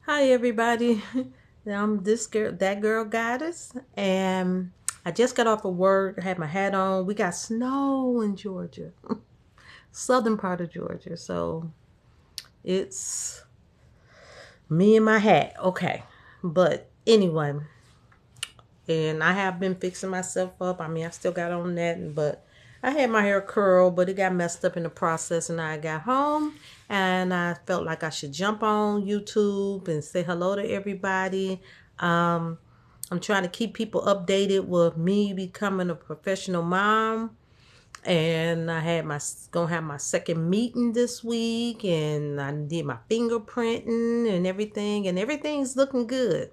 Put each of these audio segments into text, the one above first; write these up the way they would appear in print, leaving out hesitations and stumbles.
Hi everybody. I'm this girl, that girl goddess, and I just got off of work. I had my hat on. We got snow in Georgia, southern part of Georgia. So it's me and my hat. Okay, but anyway, and I have been fixing myself up. I mean, I still got on that, but I had my hair curled, but it got messed up in the process. And I got home, and I felt like I should jump on YouTube and say hello to everybody. Um, I'm trying to keep people updated with me becoming a professional mom. And I had my gonna have my second meeting this week, and I did my fingerprinting and everything's looking good.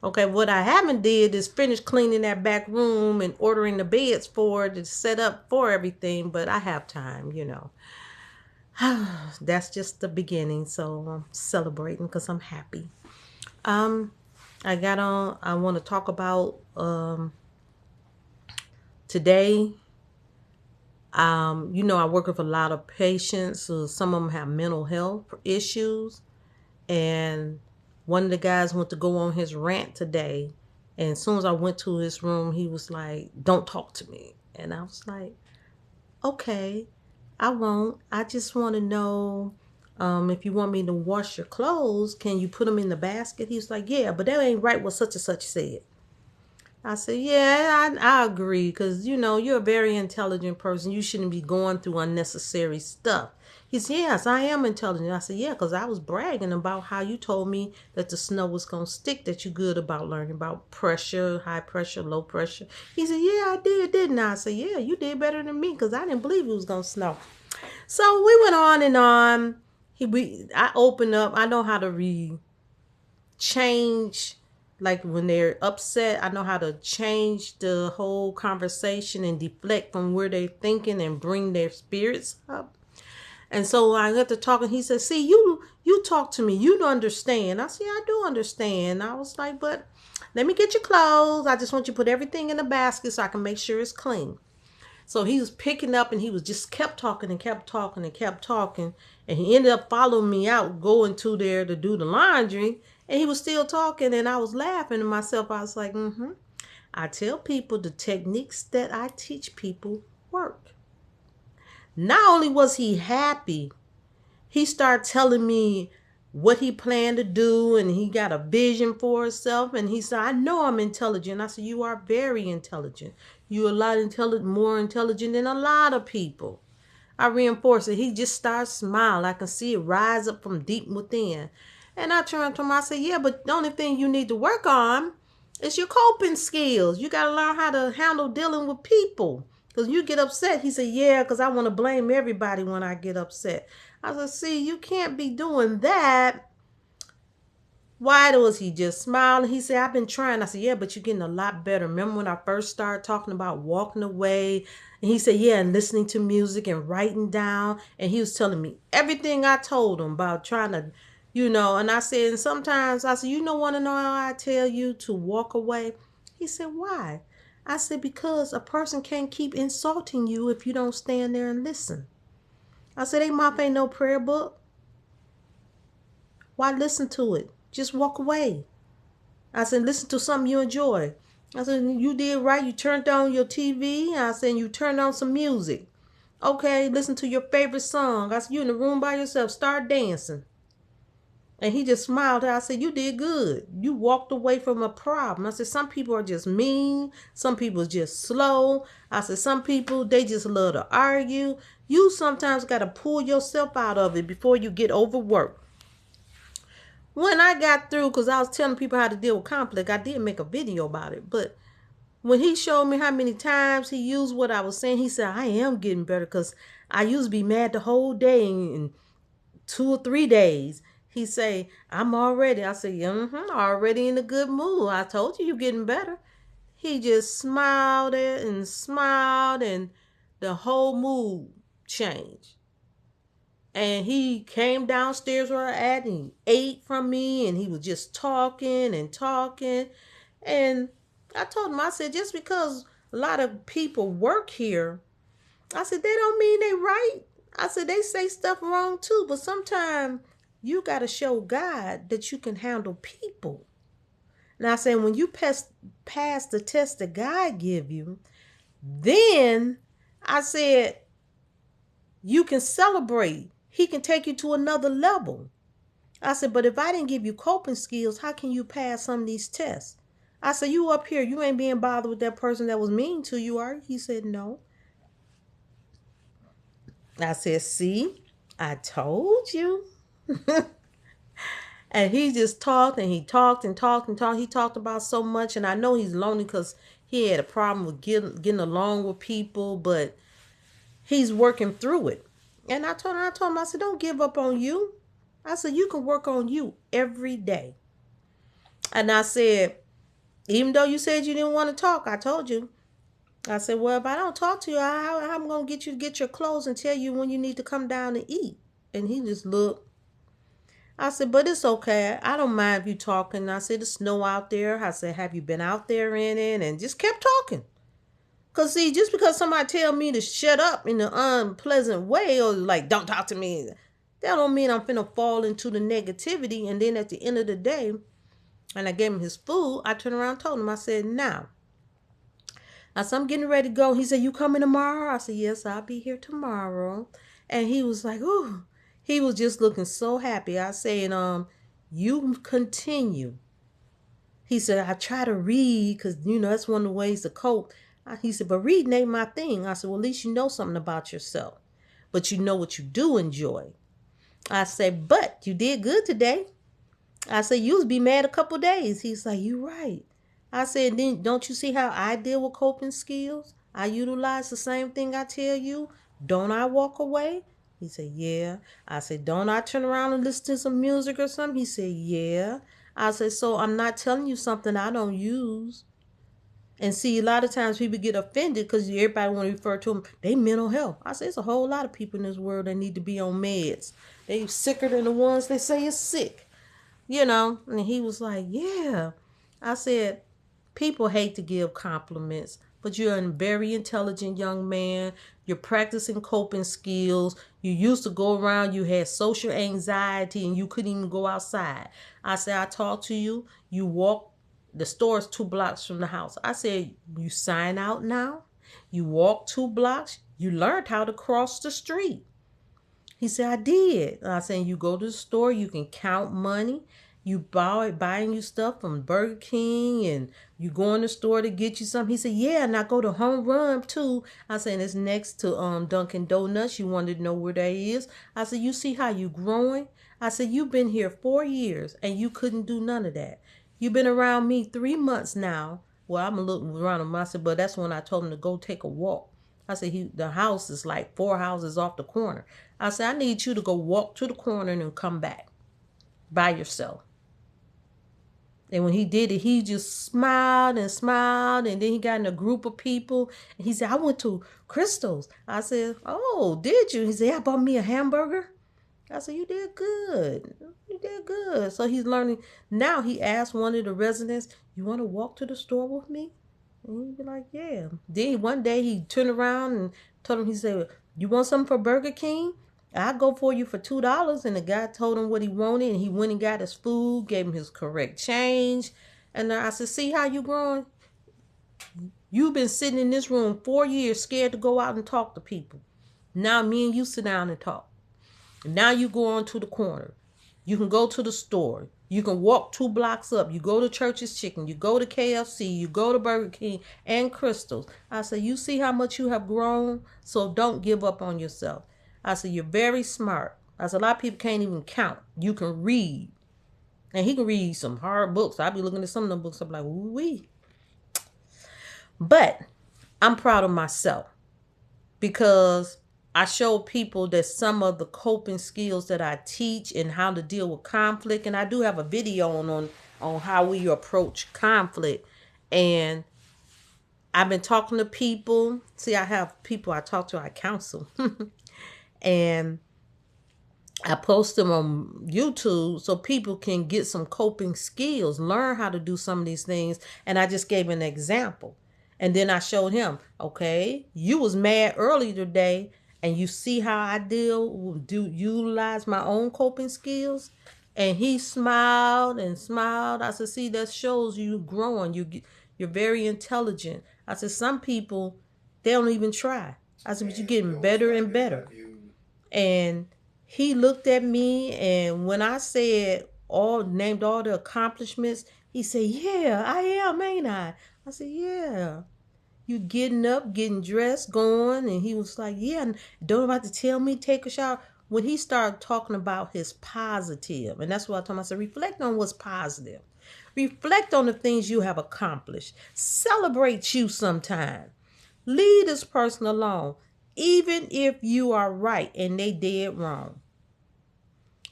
Okay, what I haven't did is finish cleaning that back room and ordering the beds for it to set up for everything, but I have time. That's just the beginning, so I'm celebrating because I'm happy. Um, I want to talk about today. I work with a lot of patients. So some of them have mental health issues, and one of the guys went to go on his rant today, and as soon as I went to his room, he was like, "Don't talk to me," and I was like, "Okay, I won't. I just want to know, if you want me to wash your clothes, can you put them in the basket?" He was like, "Yeah, but that ain't right what such and such said." I said, "Yeah, I agree, because you're a very intelligent person. You shouldn't be going through unnecessary stuff." He said, "Yes, I am intelligent." I said, "Yeah, because I was bragging about how you told me that the snow was going to stick, that you're good about learning about pressure, high pressure, low pressure." He said, "Yeah, I did, didn't I?" I said, "Yeah, you did better than me, because I didn't believe it was going to snow." So we went on and on. I opened up. I know how to change, like when they're upset. I know how to change the whole conversation and deflect from where they're thinking and bring their spirits up. And so I got to talking. He said, "See, you talk to me, you don't understand." I said, "Yeah, I do understand." I was like, "But let me get your clothes. I just want you to put everything in a basket so I can make sure it's clean." So he was picking up, and he was just kept talking and kept talking and kept talking. And he ended up following me out, going to there to do the laundry. And he was still talking, and I was laughing to myself. I was like, I tell people the techniques that I teach people work. Not only was he happy, he started telling me what he planned to do, and he got a vision for himself. And he said, "I know I'm intelligent." I said, "You are very intelligent. You're a lot more intelligent than a lot of people." I reinforced it. He just started smiling. I can see it rise up from deep within. And I turned to him. I said, "Yeah, but the only thing you need to work on is your coping skills. You got to learn how to handle dealing with people. Because you get upset." He said, "Yeah, because I want to blame everybody when I get upset." I said, "See, you can't be doing that." Why was he just smiling? He said, "I've been trying." I said, "Yeah, but you're getting a lot better. Remember when I first started talking about walking away?" And he said, "Yeah, and listening to music and writing down." And he was telling me everything I told him about trying to. And I said, and sometimes I said, "Want to know how I tell you to walk away?" He said, "Why?" I said, "Because a person can't keep insulting you if you don't stand there and listen." I said, "They mouth ain't no prayer book. Why listen to it? Just walk away." I said, "Listen to something you enjoy." I said, "You did right. You turned on your TV." I said, "You turned on some music. Okay, listen to your favorite song." I said, "You in the room by yourself. Start dancing." And he just smiled. I said, "You did good. You walked away from a problem." I said, "Some people are just mean. Some people are just slow." I said, "Some people, they just love to argue. You sometimes got to pull yourself out of it before you get overworked." When I got through, because I was telling people how to deal with conflict, I did make a video about it. But when he showed me how many times he used what I was saying, he said, "I am getting better, because I used to be mad the whole day in 2 or 3 days." He say, "I'm already." I said, "Already in a good mood. I told you you're getting better." He just smiled and smiled, and the whole mood changed. And he came downstairs where I at, and he ate from me, and he was just talking and talking. And I told him, I said, "Just because a lot of people work here," I said, "they don't mean they right." I said, "They say stuff wrong too, but sometimes you got to show God that you can handle people. Now I said, when you pass the test that God give you, then I said, you can celebrate. He can take you to another level. I said, but if I didn't give you coping skills, how can you pass some of these tests? I said, you up here, you ain't being bothered with that person that was mean to you, are you? He said, no. I said, see, I told you. And he just talked and he talked and talked and talked. He talked about so much. And I know he's lonely because he had a problem with getting along with people, but he's working through it. And I told him, I said, don't give up on you. I said, you can work on you every day. And I said, even though you said you didn't want to talk, I told you. I said, well, if I don't talk to you, how am I going to get you to get your clothes and tell you when you need to come down and eat? And he just looked. I said, but it's okay. I don't mind if you talking. I said, the snow out there. I said, have you been out there in it? And just kept talking. Because, see, just because somebody tell me to shut up in an unpleasant way or like, don't talk to me, that don't mean I'm finna fall into the negativity. And then at the end of the day, and I gave him his food, I turned around and told him, I said, now, I said, I'm getting ready to go. He said, you coming tomorrow? I said, yes, I'll be here tomorrow. And he was like, ooh. He was just looking so happy. I said, you continue. He said, I try to read because, that's one of the ways to cope. He said, but reading ain't my thing. I said, well, at least you know something about yourself. But you know what you do enjoy. I said, but you did good today. I said, you was be mad a couple days. He's like, you right. I said, then don't you see how I deal with coping skills? I utilize the same thing I tell you. Don't I walk away? He said, yeah. I said, don't I turn around and listen to some music or something? He said, yeah. I said, so I'm not telling you something I don't use. And see, a lot of times people get offended because everybody want to refer to them, they mental health. I say, it's a whole lot of people in this world that need to be on meds. They sicker than the ones they say is sick. And he was like, yeah. I said, people hate to give compliments, but you're a very intelligent young man. You're practicing coping skills. You used to go around, you had social anxiety, and you couldn't even go outside. I said, I talked to you. You walk, the store is 2 blocks from the house. I said, you sign out now. You walk 2 blocks. You learned how to cross the street. He said, I did. I said, you go to the store, you can count money. You buying you stuff from Burger King and you go in the store to get you something. He said, yeah, and I go to Home Run too. I said, it's next to Dunkin' Donuts. You wanted to know where that is. I said, you see how you growing? I said, you've been here 4 years and you couldn't do none of that. You've been around me 3 months now. Well, I'm looking around him. I said, but that's when I told him to go take a walk. I said, the house is like 4 houses off the corner. I said, I need you to go walk to the corner and come back by yourself. And when he did it, he just smiled and smiled. And then he got in a group of people. And he said, I went to Crystal's. I said, oh, did you? He said, yeah, I bought me a hamburger. I said, you did good. You did good. So he's learning. Now he asked one of the residents, you want to walk to the store with me? And he'd be like, yeah. Then one day he turned around and told him, he said, you want something for Burger King? I'll go for you for $2. And the guy told him what he wanted. And he went and got his food, gave him his correct change. And I said, see how you growing? You've been sitting in this room 4 years scared to go out and talk to people. Now me and you sit down and talk. And now you go on to the corner. You can go to the store. You can walk 2 blocks up. You go to Church's Chicken. You go to KFC. You go to Burger King and Crystal's. I said, you see how much you have grown? So don't give up on yourself. I said, you're very smart. I said, a lot of people can't even count. You can read. And he can read some hard books. I'll be looking at some of them books. I'm like, ooh-wee. But I'm proud of myself because I show people that some of the coping skills that I teach and how to deal with conflict. And I do have a video on how we approach conflict. And I've been talking to people. See, I have people I talk to, I counsel. And I post them on YouTube so people can get some coping skills, learn how to do some of these things. And I just gave an example. And then I showed him, okay, you was mad earlier today and you see how I do utilize my own coping skills. And he smiled and smiled. I said, see, that shows you growing. You're very intelligent. I said, some people, they don't even try. I said, but you're getting better and better. And he looked at me, and when I said named all the accomplishments, he said, yeah, I am, ain't I? I said, yeah. You getting up, getting dressed, going, and he was like, yeah, and don't have to tell me, take a shower. When he started talking about his positive, and that's what I told him, I said, reflect on what's positive. Reflect on the things you have accomplished. Celebrate you sometime. Leave this person alone, even if you are right and they dead wrong.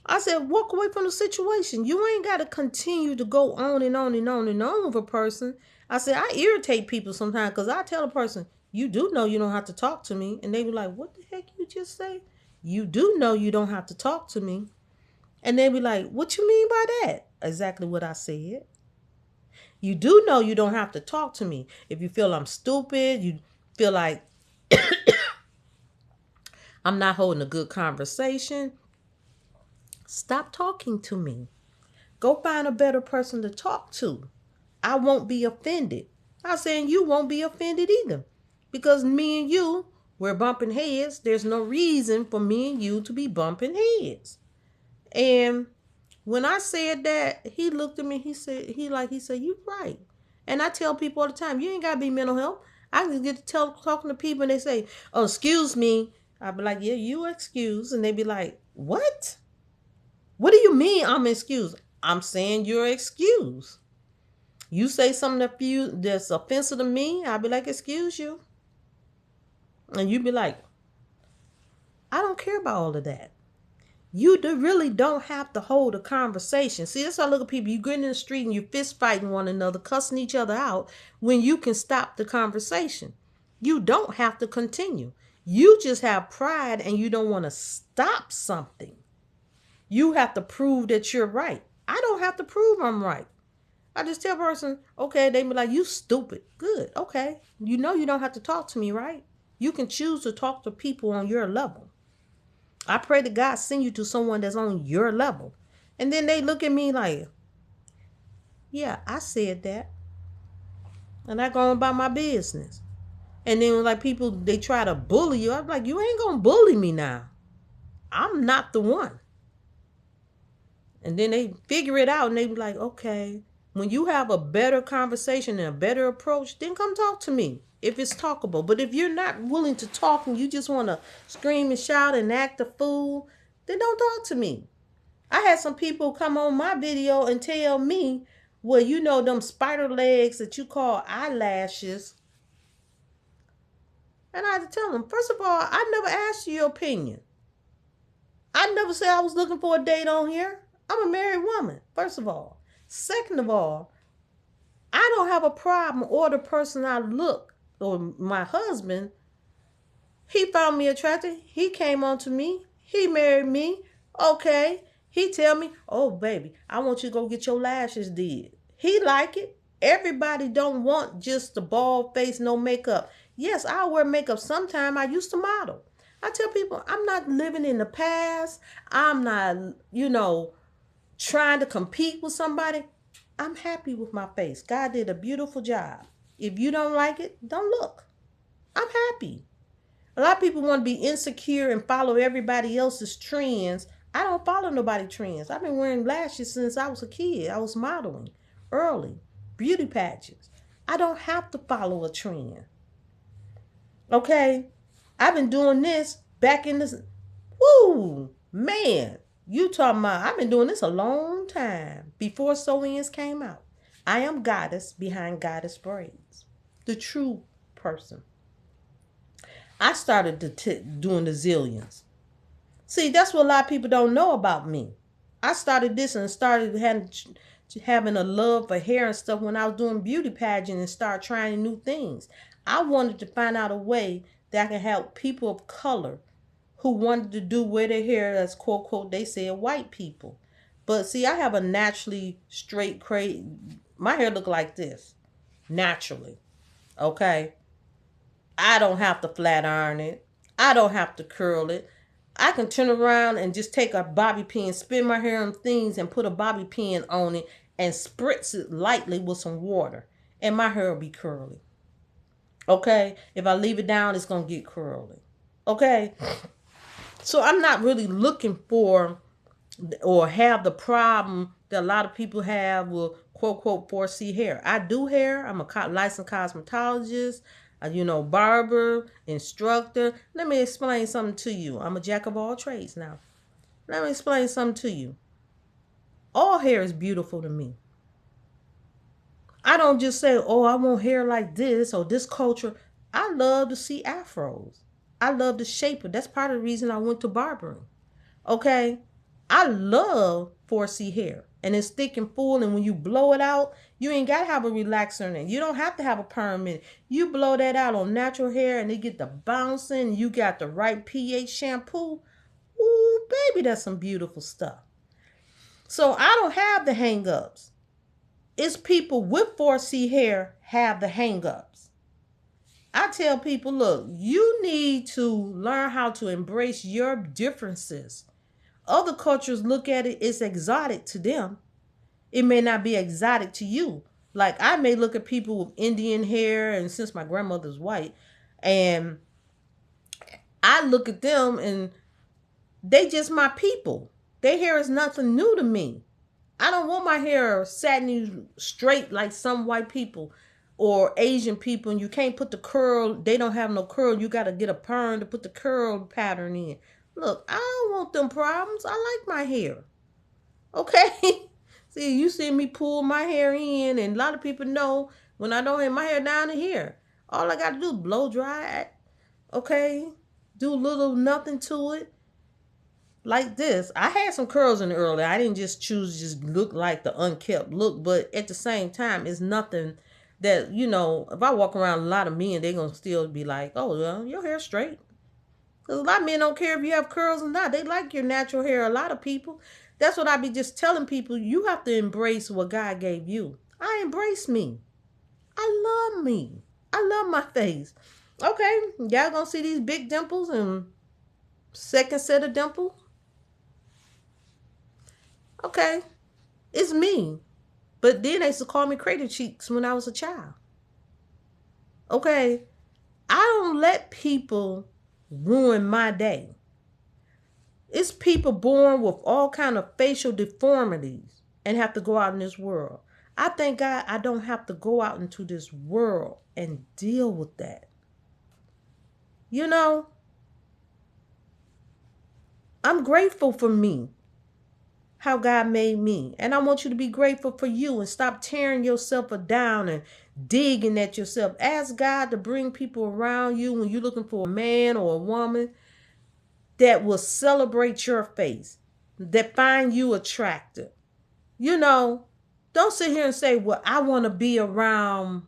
I said, walk away from the situation. You ain't got to continue to go on and on and on and on with a person. I said, I irritate people sometimes because I tell a person, you do know you don't have to talk to me. And they be like, what the heck you just say? You do know you don't have to talk to me. And they be like, what you mean by that? Exactly what I said. You do know you don't have to talk to me. If you feel I'm stupid, you feel like I'm not holding a good conversation, stop talking to me. Go find a better person to talk to. I won't be offended. I'm saying you won't be offended either. Because me and you, we're bumping heads. There's no reason for me and you to be bumping heads. And when I said that, he looked at me, he said, you're right. And I tell people all the time, you ain't gotta be mental health. I can get to talking to people and they say, oh, excuse me. I'll be like, yeah, you excused. And they be like, what? What do you mean I'm excused? I'm saying you're excused. You say something that's offensive to me, I'll be like, excuse you. And you be like, I don't care about all of that. You really don't have to hold a conversation. See, that's why I look at people. You get in the street and you fist fighting one another, cussing each other out when you can stop the conversation. You don't have to continue. You just have pride and you don't want to stop something. You have to prove that you're right. I don't have to prove I'm right. I just tell a person, okay, they be like, you stupid. Good, okay. You know you don't have to talk to me, right? You can choose to talk to people on your level. I pray that God send you to someone that's on your level. And then they look at me like, yeah, I said that. And I go on about my business. And then like people, they try to bully you. I'm like, you ain't gonna bully me now. I'm not the one. And then they figure it out and they be like, okay, when you have a better conversation and a better approach, then come talk to me if it's talkable. But if you're not willing to talk and you just want to scream and shout and act a fool, then don't talk to me. I had some people come on my video and tell me, well, you know, them spider legs that you call eyelashes. And I had to tell them, first of all, I never asked you your opinion. I never said I was looking for a date on here. I'm a married woman, first of all. Second of all, I don't have a problem or the person I look, or my husband, he found me attractive. He came on to me. He married me. Okay. He tell me, oh, baby, I want you to go get your lashes did. He like it. Everybody don't want just the bald face, no makeup. Yes, I wear makeup sometime. I used to model. I tell people, I'm not living in the past. I'm not, trying to compete with somebody. I'm happy with my face. God did a beautiful job. If you don't like it, don't look. I'm happy. A lot of people want to be insecure and follow everybody else's trends. I don't follow nobody trends. I've been wearing lashes since I was a kid. I was modeling early, beauty pageants. I don't have to follow a trend. Okay? I've been doing this back in this. Woo, man. You talking about, I've been doing this a long time. Before Sew-Ins came out. I am Goddess behind Goddess Braids. The true person. I started doing the zillions. See, that's what a lot of people don't know about me. I started this and started having a love for hair and stuff when I was doing beauty pageant and started trying new things. I wanted to find out a way that I can help people of color who wanted to do wear their hair as quote, quote, they said white people. But see, I have a naturally straight, my hair look like this. Naturally. Okay? I don't have to flat iron it. I don't have to curl it. I can turn around and just take a bobby pin, spin my hair on things, and put a bobby pin on it and spritz it lightly with some water, and my hair will be curly. Okay? If I leave it down, it's going to get curly. Okay? So I'm not really looking for or have the problem that a lot of people have with quote unquote 4C hair. I do hair. I'm a licensed cosmetologist, barber, instructor. Let me explain something to you. I'm a jack of all trades now. Let me explain something to you. All hair is beautiful to me. I don't just say, oh, I want hair like this or this culture. I love to see afros. I love to shape it. That's part of the reason I went to barbering. Okay? I love 4C hair. And it's thick and full. And when you blow it out, you ain't got to have a relaxer in it. You don't have to have a perm in it. You blow that out on natural hair and they get the bouncing. You got the right pH shampoo. Ooh, baby, that's some beautiful stuff. So I don't have the hang-ups. It's people with 4C hair have the hang-ups. I tell people, look, you need to learn how to embrace your differences. Other cultures look at it, it's exotic to them. It may not be exotic to you. Like I may look at people with Indian hair, and since my grandmother's white, and I look at them and they just my people. Their hair is nothing new to me. I don't want my hair satiny straight like some white people or Asian people, and you can't put the curl. They don't have no curl. You got to get a perm to put the curl pattern in. Look, I don't want them problems. I like my hair. Okay? See, you see me pull my hair in, and a lot of people know when I don't have my hair down to here. All I got to do is blow dry it. Okay? Do a little nothing to it. Like this. I had some curls in the early. I didn't just choose to just look like the unkept look, but at the same time, it's nothing that, if I walk around a lot of men, they're going to still be like, oh, well, your hair's straight. Because a lot of men don't care if you have curls or not. They like your natural hair. A lot of people. That's what I be just telling people. You have to embrace what God gave you. I embrace me. I love me. I love my face. Okay, y'all gonna see these big dimples and second set of dimples? Okay, it's me. But then they used to call me crater cheeks when I was a child. Okay, I don't let people ruin my day. It's people born with all kind of facial deformities and have to go out in this world. I thank God I don't have to go out into this world and deal with that. I'm grateful for me, how God made me. And I want you to be grateful for you and stop tearing yourself down and digging at yourself. Ask God to bring people around you when you're looking for a man or a woman that will celebrate your face, that find you attractive. Don't sit here and say, well, I want to be around,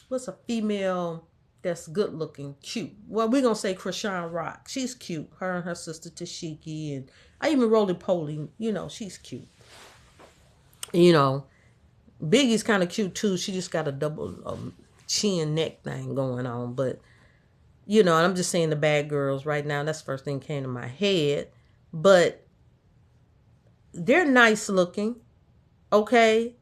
what's a female that's good looking, cute? Well, we're going to say Krishan Rock. She's cute. Her and her sister Tashiki, and I even Roly Poly, she's cute. Biggie's kind of cute too. She just got a double chin neck thing going on, but I'm just saying the bad girls right now. That's the first thing that came to my head. But they're nice looking. Okay.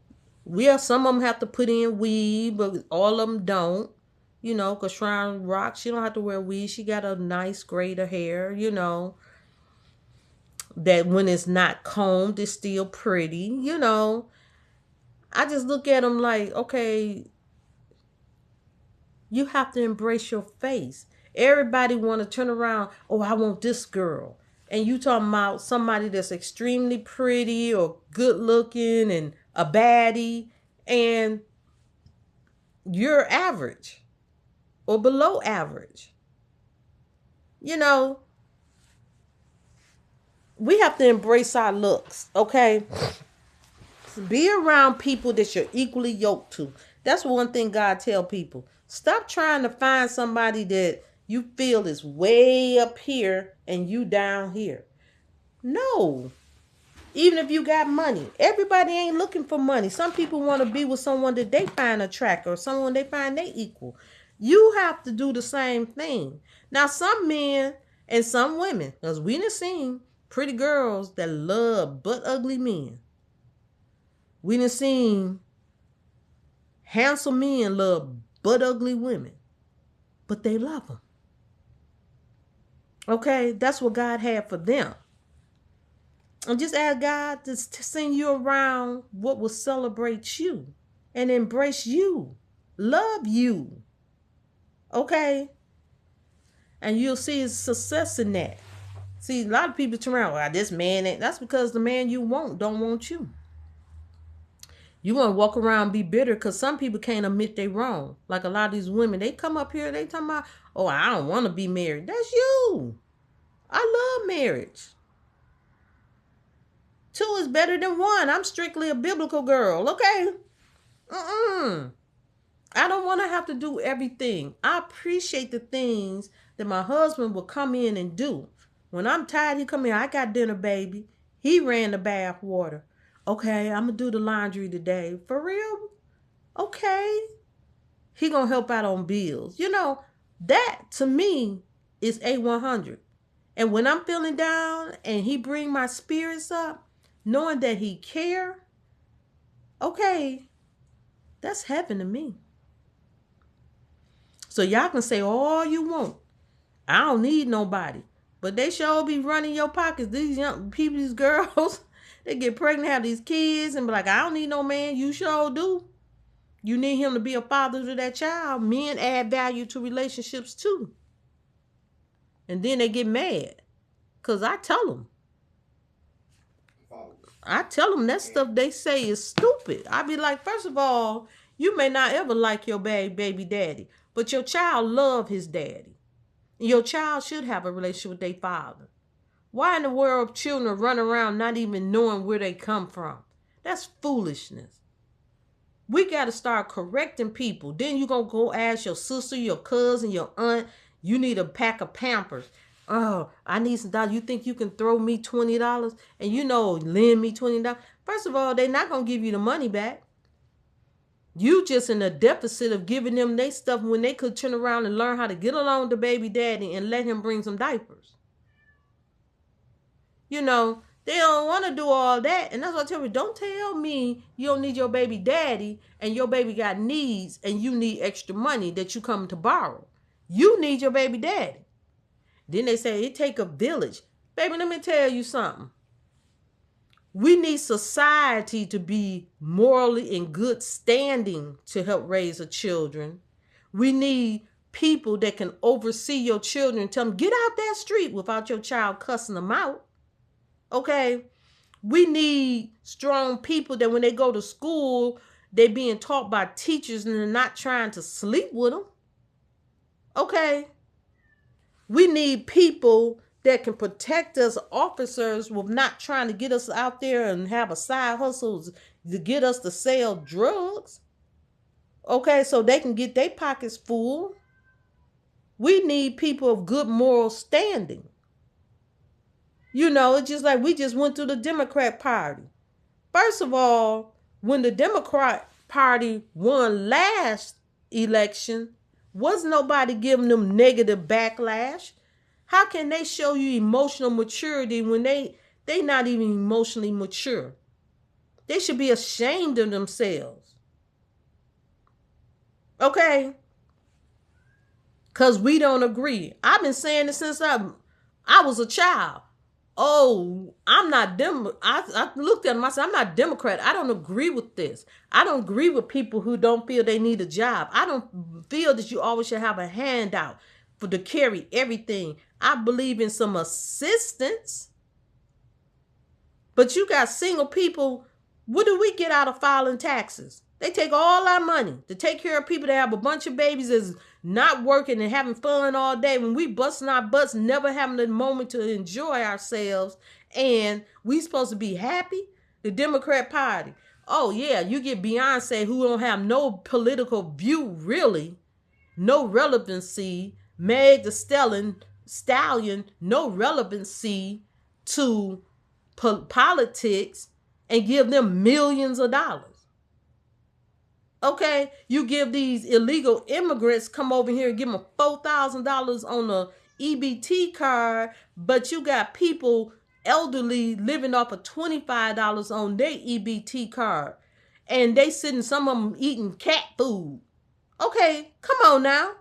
Some of them have to put in weave, but all of them don't. Because Shrine Rock, she don't have to wear weave. She got a nice grade of hair, that when it's not combed, it's still pretty, I just look at them like, okay, you have to embrace your face. Everybody want to turn around, oh, I want this girl. And you talking about somebody that's extremely pretty or good looking and a baddie, and you're average or below average. We have to embrace our looks, okay? Be around people that you're equally yoked to. That's one thing God tell people. Stop trying to find somebody that you feel is way up here and you down here. No. Even if you got money. Everybody ain't looking for money. Some people want to be with someone that they find attractive or someone they find they equal. You have to do the same thing. Now, some men and some women, because we done seen pretty girls that love butt ugly men. We done seen handsome men love butt ugly women, but they love them. Okay, that's what God had for them. And just ask God to send you around what will celebrate you and embrace you, love you. Okay? And you'll see success in that. See, a lot of people turn around, well, this man ain't. That's because the man you want don't want you. You want to walk around and be bitter because some people can't admit they wrong. Like a lot of these women, they come up here, they talking about, oh, I don't want to be married. That's you. I love marriage. 2 is better than 1. I'm strictly a biblical girl, okay? I don't want to have to do everything. I appreciate the things that my husband will come in and do. When I'm tired, he come in, I got dinner, baby. He ran the bath water. Okay, I'm going to do the laundry today. For real? Okay. He going to help out on bills. You know, that to me is A100. And when I'm feeling down and he bring my spirits up, knowing that he care, okay, that's heaven to me. So y'all can say all you want. I don't need nobody. But they sure be running your pockets. These young people, these girls, they get pregnant, have these kids, and be like, I don't need no man. You sure do. You need him to be a father to that child. Men add value to relationships too. And then they get mad. Because I tell them. That stuff they say is stupid. I be like, first of all, you may not ever like your baby daddy, but your child love his daddy. Your child should have a relationship with their father. Why in the world children run around not even knowing where they come from? That's foolishness. We got to start correcting people. Then you going to go ask your sister, your cousin, your aunt, you need a pack of Pampers. Oh, I need some dollars. You think you can throw me $20 and lend me $20? First of all, they're not going to give you the money back. You just in a deficit of giving them their stuff when they could turn around and learn how to get along with the baby daddy and let him bring some diapers. They don't want to do all that. And that's what I tell you. Don't tell me you don't need your baby daddy and your baby got needs and you need extra money that you come to borrow. You need your baby daddy. Then they say it take a village. Baby, let me tell you something. We need society to be morally in good standing to help raise the children. We need people that can oversee your children and tell them, get out that street without your child cussing them out. Okay? We need strong people that when they go to school, they're being taught by teachers and they're not trying to sleep with them. Okay? We need people that can protect us, officers, with not trying to get us out there and have a side hustle to get us to sell drugs. Okay, so they can get their pockets full. We need people of good moral standing. It's just like we just went through the Democrat Party. First of all, when the Democrat Party won last election, was nobody giving them negative backlash? How can they show you emotional maturity when they not even emotionally mature? They should be ashamed of themselves. Okay? Because we don't agree. I've been saying this since I was a child. Oh, I'm not I looked at them. I said, I'm not Democrat. I don't agree with this. I don't agree with people who don't feel they need a job. I don't feel that you always should have a handout to carry everything. I believe in some assistance. But you got single people. What do we get out of filing taxes? They take all our money to take care of people that have a bunch of babies that's not working and having fun all day. When we busting our butts, never having a moment to enjoy ourselves, and we supposed to be happy? The Democrat Party. Oh yeah, you get Beyonce, who don't have no political view really, no relevancy. Meg the Stallion, no relevancy to politics, and give them millions of dollars. Okay, you give these illegal immigrants come over here and give them $4,000 on a EBT card, but you got people elderly living off of $25 on their EBT card, and they sitting, some of them eating cat food. Okay, come on now.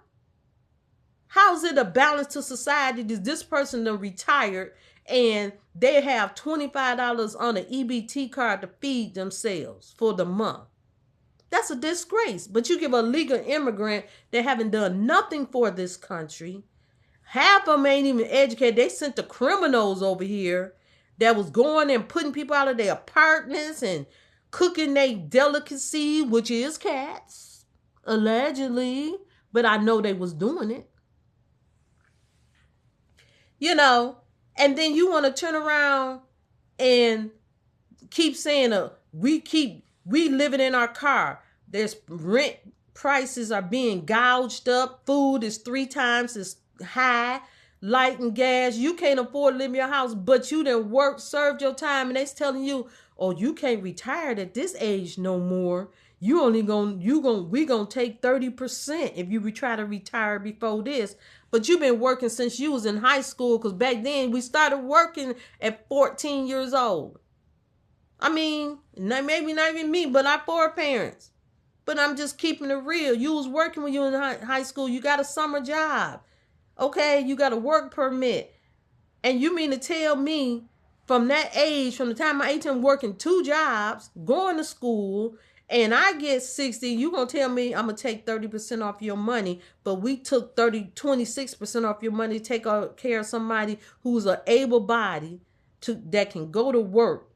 How's it a balance to society? Does this person done retired and they have $25 on an EBT card to feed themselves for the month? That's a disgrace. But you give a legal immigrant that haven't done nothing for this country. Half of them ain't even educated. They sent the criminals over here that was going and putting people out of their apartments and cooking their delicacy, which is cats, allegedly. But I know they was doing it. You know, and then you want to turn around and keep saying, we living in our car. There's rent prices are being gouged up. Food is 3 times as high. Light and gas. You can't afford to live in your house, but you done worked, served your time, and they's telling you, oh, you can't retire at this age no more. We gonna take 30% if you try to retire before this. But you've been working since you was in high school, because back then we started working at 14 years old. I mean, maybe not even me, but our foreparents. But I'm just keeping it real. You was working when you were in high school. You got a summer job. Okay, you got a work permit. And you mean to tell me from that age, from the time I'm 18, working 2 jobs, going to school, and I get 60, you going to tell me I'm going to take 30% off your money, but we took 26% off your money to take care of somebody who's an able body that can go to work.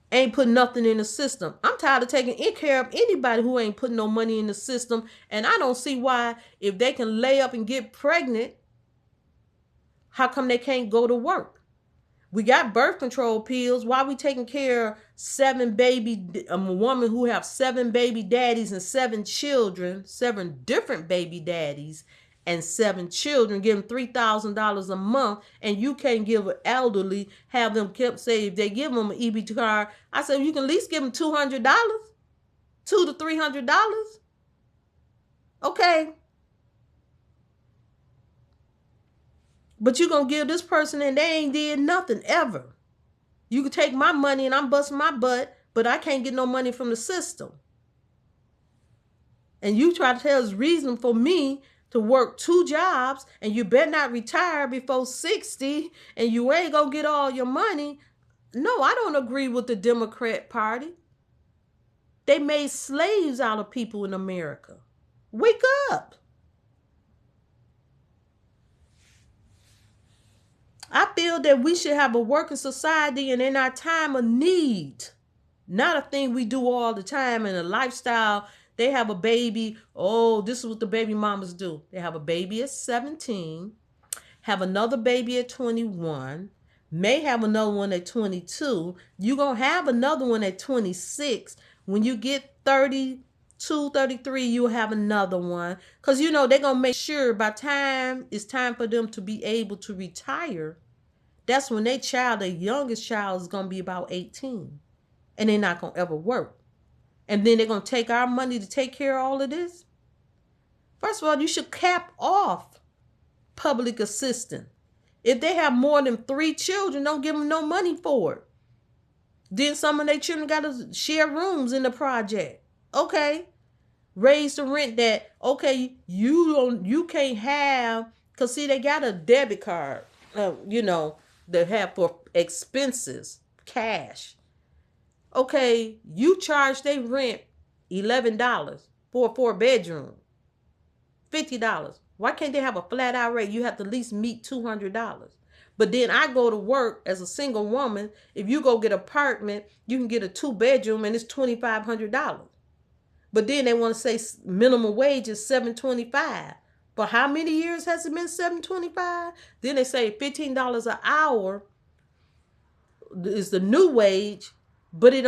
Ain't put nothing in the system. I'm tired of taking care of anybody who ain't putting no money in the system. And I don't see why, if they can lay up and get pregnant, how come they can't go to work? We got birth control pills. Why we taking care of a woman who have 7 baby daddies and 7 children, 7 different baby daddies and 7 children, give them $3,000 a month, and you can't give an elderly, have them kept, say if they give them an EBT card, I said you can at least give them $200, $200 to $300. Okay. But you gonna give this person and they ain't did nothing ever. You can take my money and I'm busting my butt, but I can't get no money from the system. And you try to tell us reason for me to work 2 jobs, and you better not retire before 60, and you ain't gonna get all your money. No, I don't agree with the Democrat Party. They made slaves out of people in America. Wake up. I feel that we should have a working society, and in our time of need, not a thing we do all the time in a lifestyle. They have a baby. Oh, this is what the baby mamas do. They have a baby at 17, have another baby at 21, may have another one at 22. You're going to have another one at 26. When you get 32, 33, you'll have another one. Because, they're going to make sure by time it's time for them to be able to retire, that's when their youngest child is going to be about 18. And they're not going to ever work. And then they're going to take our money to take care of all of this? First of all, you should cap off public assistance. If they have more than 3 children, don't give them no money for it. Then some of their children got to share rooms in the project. Okay. Raise the rent that, okay, you can't have, because see, they got a debit card, they have for expenses, cash. Okay, you charge their rent $11 for a 4-bedroom, $50. Why can't they have a flat out rate? You have to at least meet $200. But then I go to work as a single woman. If you go get an apartment, you can get a 2-bedroom and it's $2,500. But then they want to say minimum wage is $7.25. For how many years has it been $7.25? Then they say $15 an hour is the new wage. But it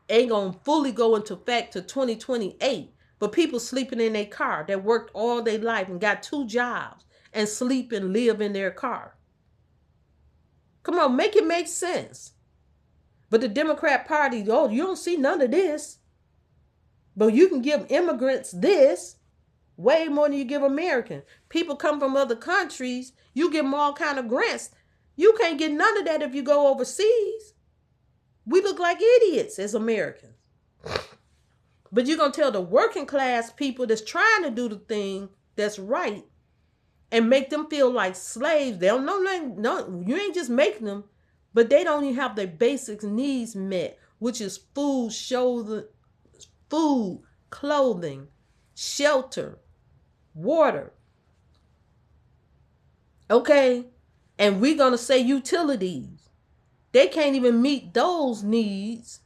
ain't gonna fully go into effect to 2028. But people sleeping in their car that worked all their life and got 2 jobs and sleep and live in their car. Come on, make it make sense. But the Democrat Party, you don't see none of this. But you can give immigrants this way more than you give Americans. People come from other countries, you give them all kind of grants. You can't get none of that if you go overseas. We look like idiots as Americans. But you're going to tell the working class people that's trying to do the thing that's right and make them feel like slaves. They don't know, no, you ain't just making them, but they don't even have their basic needs met, which is food, clothing, shelter, water. Okay? And we're going to say utilities. They can't even meet those needs.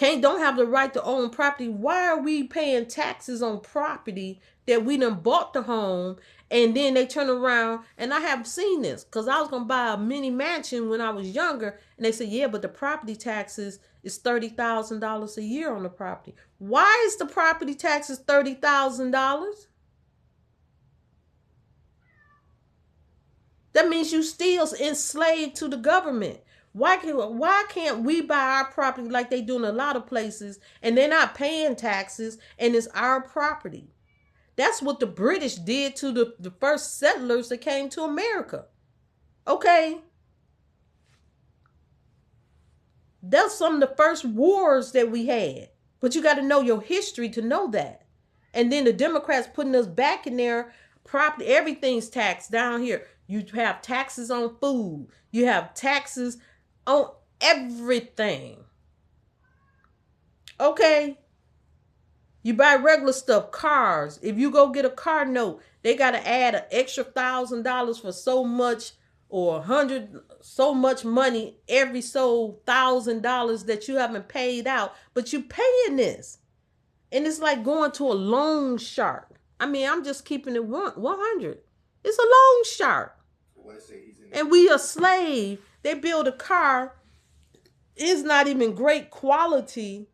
Don't have the right to own property. Why are we paying taxes on property that we done bought the home, and then they turn around, and I have seen this because I was going to buy a mini mansion when I was younger, and they said, yeah, but the property taxes is $30,000 a year on the property. Why is the property taxes $30,000? That means you still enslaved to the government. Why can't we buy our property like they do in a lot of places, and they're not paying taxes, and it's our property? That's what the British did to the first settlers that came to America. Okay? That's some of the first wars that we had. But you got to know your history to know that. And then the Democrats putting us back in there. Property, everything's taxed down here. You have taxes on food. You have taxes on everything. Okay? You buy regular stuff, cars. If you go get a car note, they got to add an extra $1,000 for so much, or so much money every so $1,000 that you haven't paid out, but you paying this. And it's like going to a loan shark. I mean, I'm just keeping it 100. It's a loan shark. And we a slave. They build a car. It's not even great quality.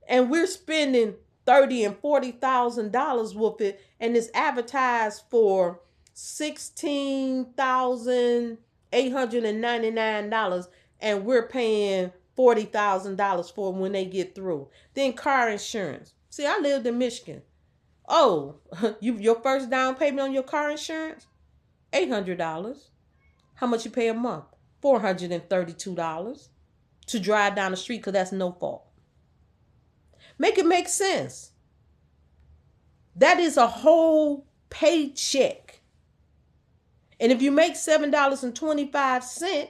And we're spending $30,000 and $40,000 with it. And it's advertised for $16,899. And we're paying $40,000 for when they get through. Then car insurance. See, I lived in Michigan. Oh, your first down payment on your car insurance? $800. How much you pay a month? $432 to drive down the street, because that's no fault. Make it make sense. That is a whole paycheck. And if you make $7.25,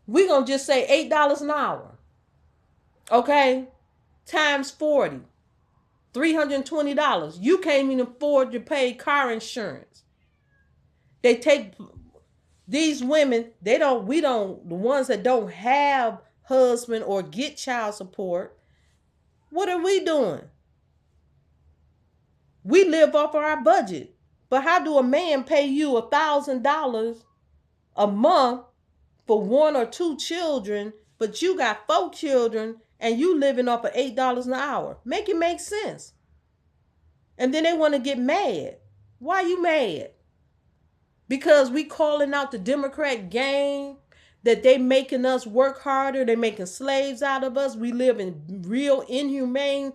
we're going to just say $8 an hour. Okay? Times 40. $320. You can't even afford to pay car insurance. They take these women, the ones that don't have husband or get child support. What are we doing? We live off of our budget. But how do a man pay you $1,000 a month for 1 or 2 children, but you got 4 children and you living off of $8 an hour? Make it make sense. And then they want to get mad. Why you mad? Because we calling out the Democrat gang, that they making us work harder. They making slaves out of us. We live in real inhumane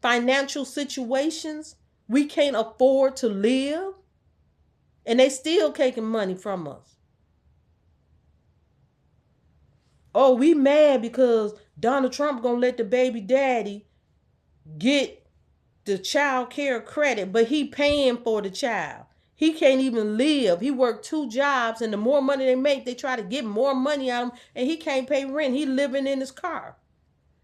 financial situations. We can't afford to live. And they still taking money from us. Oh, we mad because Donald Trump gonna let the baby daddy get the child care credit, but he paying for the child. He can't even live. He worked 2 jobs, and the more money they make, they try to get more money out of him, and he can't pay rent. He living in his car.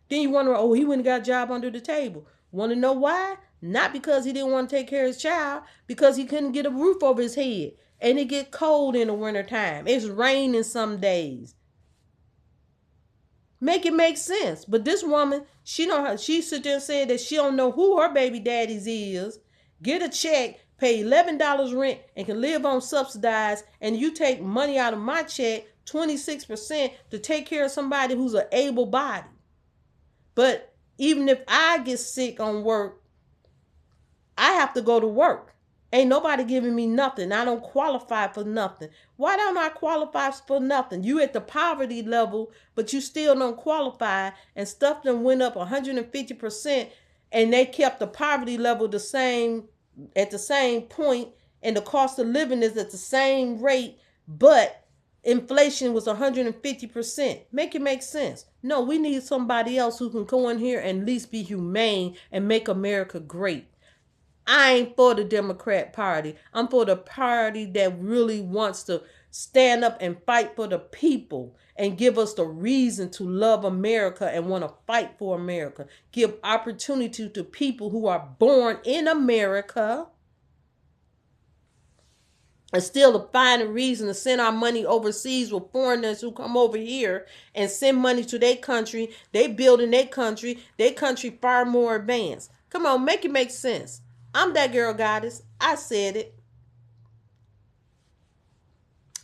Then you wonder, oh, he went and got a job under the table. Want to know why? Not because he didn't want to take care of his child, because he couldn't get a roof over his head. And it get cold in the wintertime. It's raining some days. Make it make sense. But this woman, she sit there and said that she don't know who her baby daddies is. Get a check, pay $11 rent, and can live on subsidized, and you take money out of my check, 26%, to take care of somebody who's an able body. But even if I get sick on work, I have to go to work. Ain't nobody giving me nothing. I don't qualify for nothing. Why don't I qualify for nothing? You at the poverty level, but you still don't qualify, and stuff done went up 150%, and they kept the poverty level the same, at the same point, and the cost of living is at the same rate, but inflation was 150%. Make it make sense. No, we need somebody else who can go in here and at least be humane and make America great. I ain't for the Democrat Party. I'm for the party that really wants to stand up and fight for the people and give us the reason to love America and want to fight for America. Give opportunity to people who are born in America and still to find a reason to send our money overseas with foreigners who come over here and send money to their country. They build in their country far more advanced. Come on, make it make sense. I'm that girl goddess. I said it.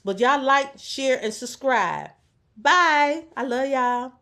But y'all like, share, and subscribe. Bye. I love y'all.